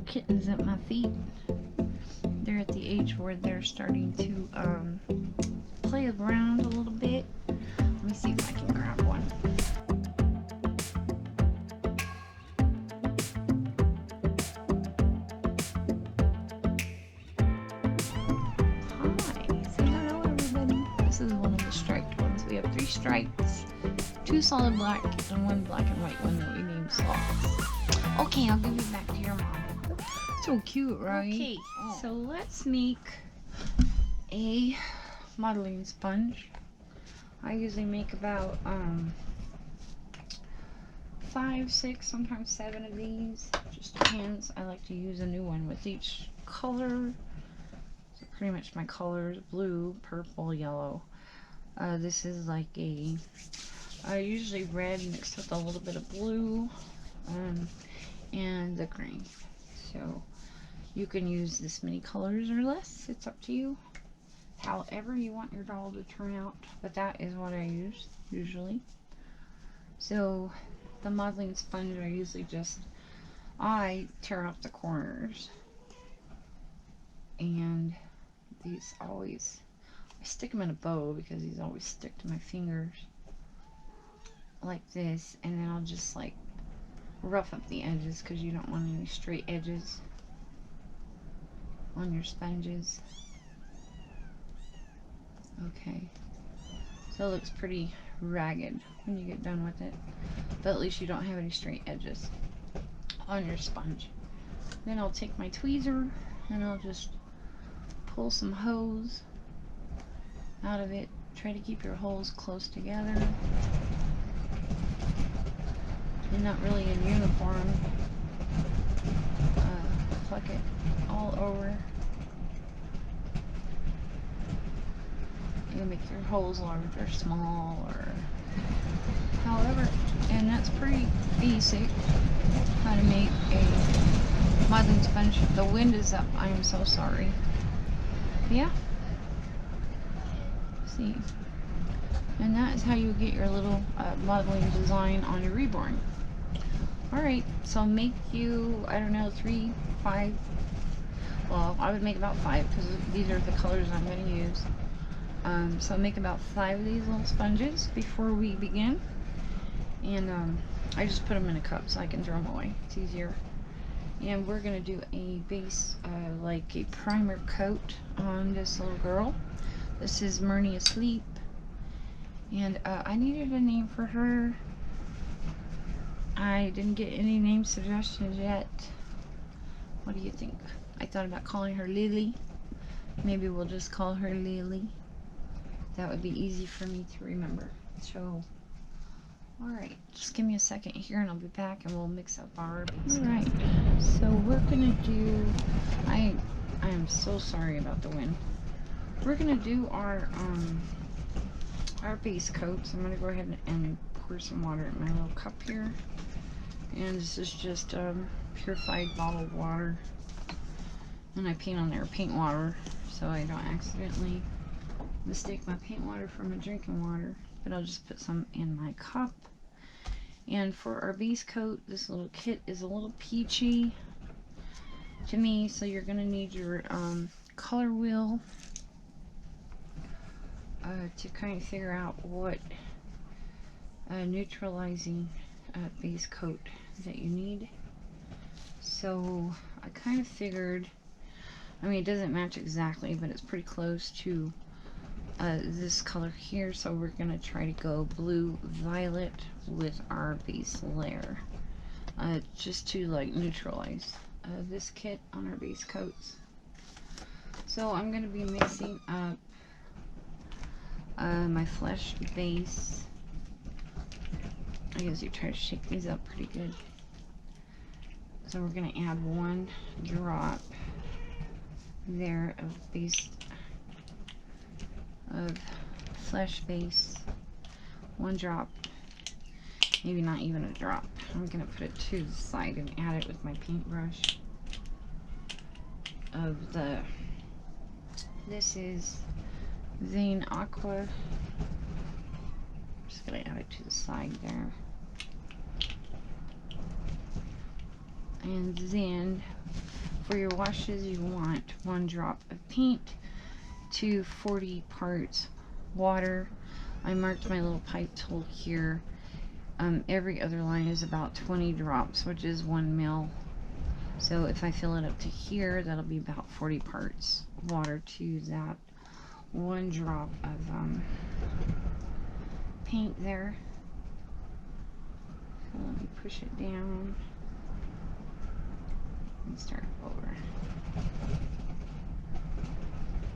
kittens at my feet. They're at the age where they're starting to play around a little bit. Let me see if I can grab one. Hi, say hello everybody. This is one of the striped ones. We have 3 stripes, 2 solid black, and 1 black and white one that we named Sloths. Okay, I'll give you back to your mom. So cute, right? Okay, so let's make a mottling sponge. I usually make about 5, 6, sometimes 7 of these. Just depends. I like to use a new one with each color. So pretty much my colors: blue, purple, yellow. This is like a usually red mixed with a little bit of blue, and the green. So you can use this many colors or less. It's up to you. However you want your doll to turn out, but that is what I use usually. So the mottling sponge, I usually I tear off the corners, and these always, I stick them in a bow because these always stick to my fingers like this, and then I'll just like rough up the edges because you don't want any straight edges on your sponges. Okay, so it looks pretty ragged when you get done with it, but at least you don't have any straight edges on your sponge. Then I'll take my tweezer and I'll just pull some hose out of it. Try to keep your holes close together and not really in uniform. Pluck it all over. You can make your holes large or small or however, and that's pretty basic how to make a mottling sponge. The wind is up, I am so sorry. Yeah, see, and that is how you get your little mottling design on your reborn. Alright, so make you, I don't know, 3, 5, well, I would make about 5 because these are the colors I'm going to use. So make about 5 of these little sponges before we begin, and I just put them in a cup so I can throw them away. It's easier. And we're going to do a base, like a primer coat on this little girl. This is Myrnie Asleep, and I needed a name for her. I didn't get any name suggestions yet. What do you think? I thought about calling her Lily. Maybe we'll just call her Lily. That would be easy for me to remember. So, alright, just give me a second here and I'll be back and we'll mix up our base. Alright, so we're gonna do, I am so sorry about the wind. We're gonna do our base coat. So I'm gonna go ahead and pour some water in my little cup here. And this is just purified bottled water. And I paint on there paint water so I don't accidentally mistake my paint water for my drinking water. But I'll just put some in my cup. And for our base coat, this little kit is a little peachy to me, so you're going to need your color wheel to kind of figure out what neutralizing base coat that you need. So I kind of figured, I mean, it doesn't match exactly, but it's pretty close to this color here, so we're going to try to go blue violet with our base layer, just to like neutralize this kit on our base coats. So I'm going to be mixing up my flesh base. I guess you try to shake these up pretty good. So we're going to add 1 drop there of base of flesh base, 1 drop, maybe not even a drop. I'm going to put it to the side and add it with my paintbrush of the, this is Zane Aqua. I'm just going to add it to the side there. And then For your washes, you want 1 drop of paint to 40 parts water. I marked my little pipe tool here. Every other line is about 20 drops, which is 1 ml. So if I fill it up to here, that'll be about 40 parts water to that 1 drop of paint there. So let me push it down and start over.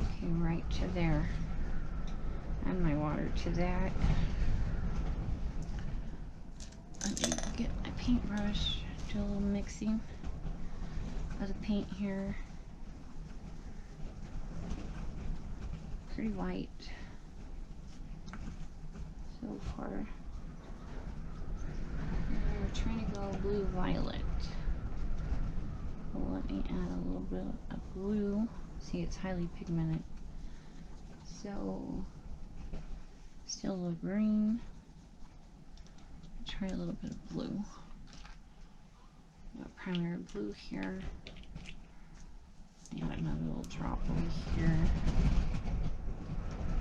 Okay, right to there. And my water to that. Let me get my paintbrush, do a little mixing of the paint here. Pretty white so far. And we're trying to go blue violet. Well, let me add a little bit of blue. See, it's highly pigmented. So, still a little green. Try a little bit of blue. Got primary blue here. Add another little drop over here.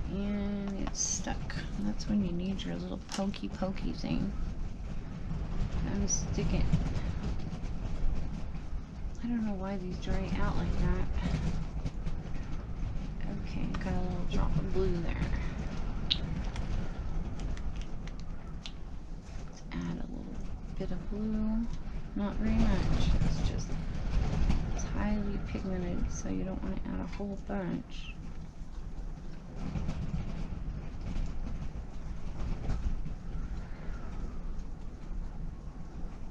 And it's stuck. That's when you need your little pokey thing. And stick it. I don't know why these dry out like that. Okay, got a little drop of blue there. Let's add a little bit of blue. Not very much. It's highly pigmented, so you don't want to add a whole bunch.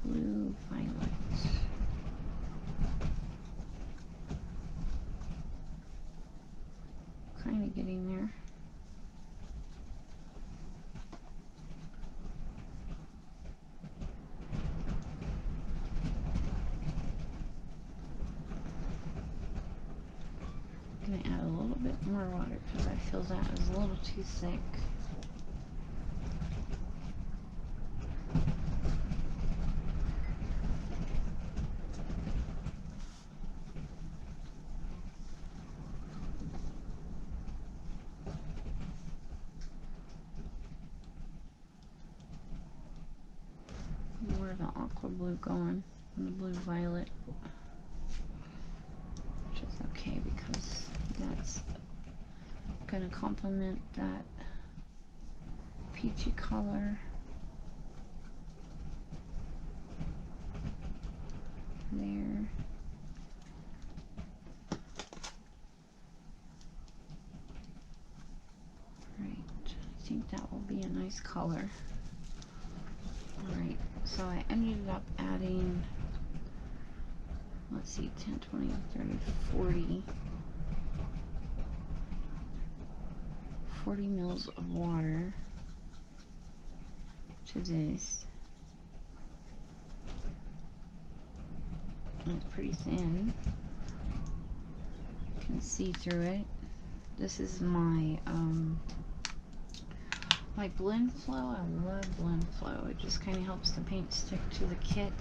Blue violet. Kind of getting there. I'm going to add a little bit more water because I feel that is a little too thick. More of the aqua blue going and the blue violet, which is okay because that's going to complement that peachy color there. Right, I think that will be a nice color. Alright, so I ended up adding, let's see, 10, 20, 30, 40 mils of water to this. It's pretty thin. You can see through it. This is my my blend flow. I love blend flow. It just kind of helps the paint stick to the kit.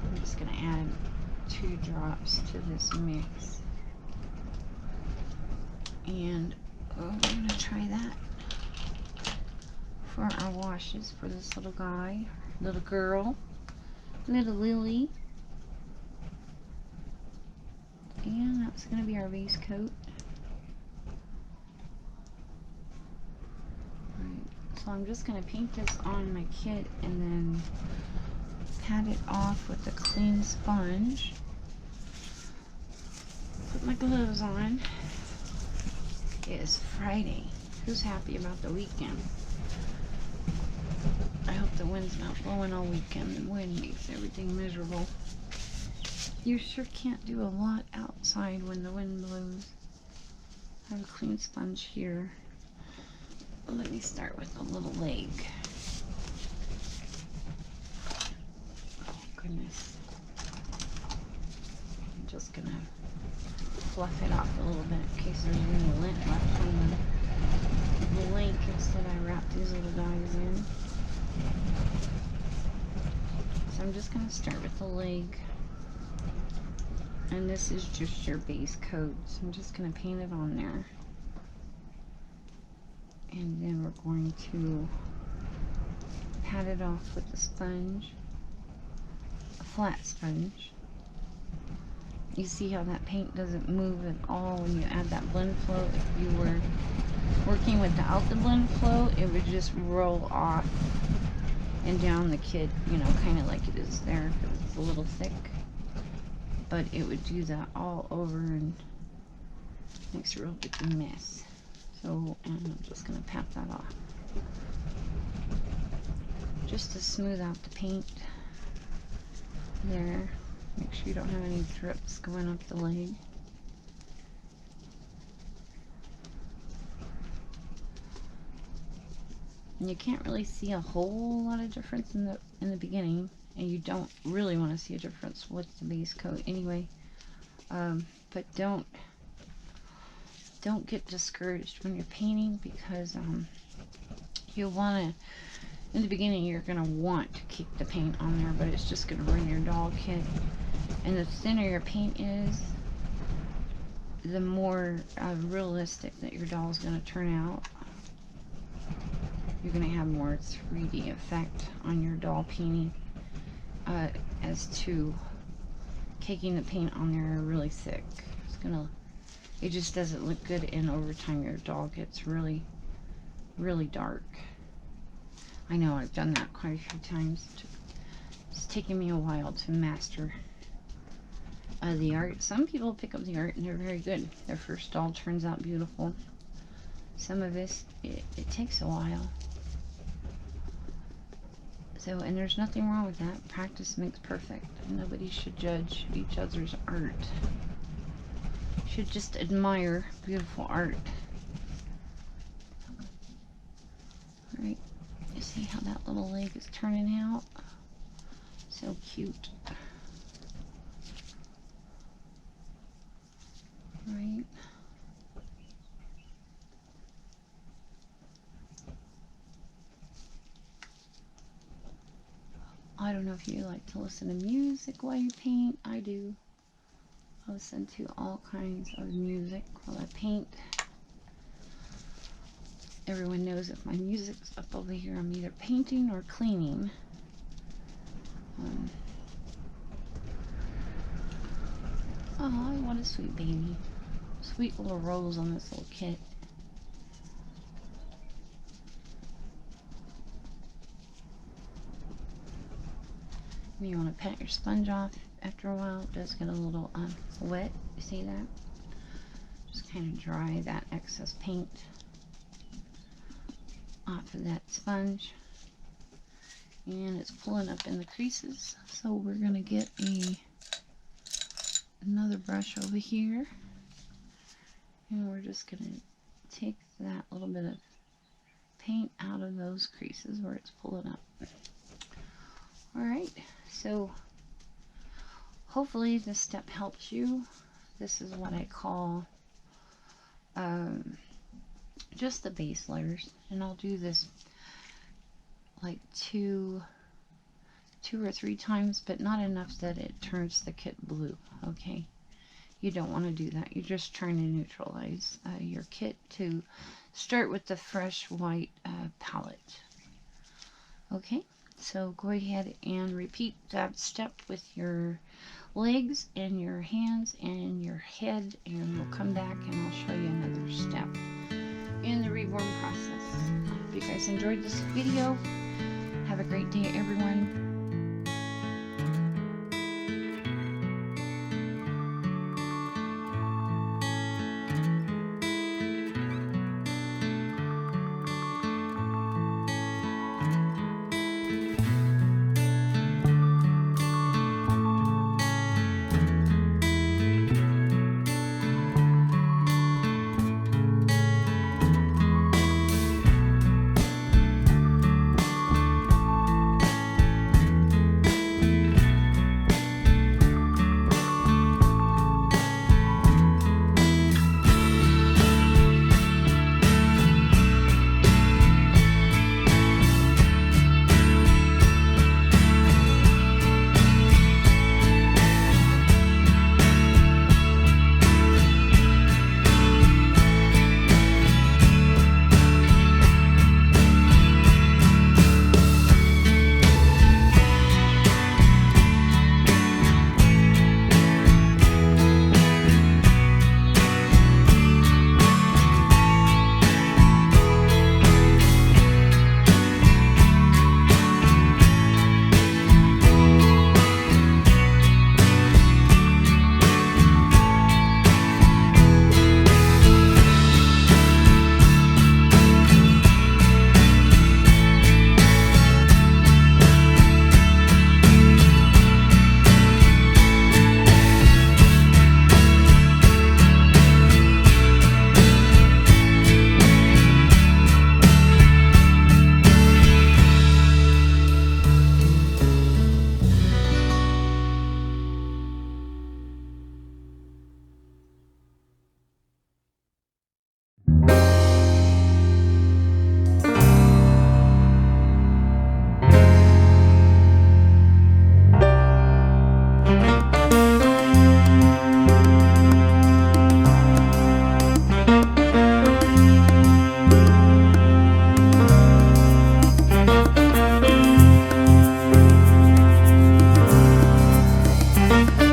I'm just going to add 2 drops to this mix. And we're going to try that for our washes for this little guy, little girl, little Lily. And that's going to be our base coat. So I'm just going to paint this on my kit and then pat it off with a clean sponge. Put my gloves on. It is Friday. Who's happy about the weekend? I hope the wind's not blowing all weekend. The wind makes everything miserable. You sure can't do a lot outside when the wind blows. I have a clean sponge here. Let me start with a little leg. Oh goodness. I'm just gonna fluff it off a little bit in case there's any lint left on the blankets that I wrapped these little guys in. So I'm just gonna start with the leg. And this is just your base coat, so I'm just going to paint it on there. And then we're going to pat it off with a sponge, a flat sponge. You see how that paint doesn't move at all when you add that blend flow. If you were working without the blend flow, it would just roll off and down the kit, you know, kind of like it is there, because it's a little thick. But it would do that all over and makes a real big mess. So, and I'm just going to pat that off, just to smooth out the paint there. Make sure you don't have any drips going up the leg. And you can't really see a whole lot of difference in the beginning, and you don't really want to see a difference with the base coat anyway. But don't get discouraged when you're painting, because you'll want to, in the beginning you're going to want to keep the paint on there, but it's just going to ruin your doll kit. And the thinner your paint is, the more realistic that your doll is going to turn out. You're going to have more 3D effect on your doll painting, as to caking the paint on there really thick. It just doesn't look good, and over time your doll gets really, really dark. I know I've done that quite a few times. It's taken me a while to master the art. Some people pick up the art and they're very good. Their first doll turns out beautiful. Some of this, it takes a while. So, and there's nothing wrong with that. Practice makes perfect. Nobody should judge each other's art. You should just admire beautiful art. Alright, you see how that little leg is turning out? So cute. Right. I don't know if you like to listen to music while you paint. I do. I listen to all kinds of music while I paint. Everyone knows if my music's up over here, I'm either painting or cleaning. Oh, what a sweet baby. Sweet little rose on this little kit. You want to pat your sponge off after a while. It does get a little wet. You see that? Just kind of dry that excess paint off of that sponge. And it's pulling up in the creases. So we're going to get another brush over here. And we're just going to take that little bit of paint out of those creases where it's pulling up. Alright, so hopefully this step helps you. This is what I call just the base layers, and I'll do this like two or three times, but not enough that it turns the kit blue. Okay, you don't want to do that. You're just trying to neutralize your kit to start with the fresh white palette. Okay, so go ahead and repeat that step with your legs and your hands and your head, and we'll come back and I'll show you another step in the reborn process. If you guys enjoyed this video, have a great day, everyone. bye.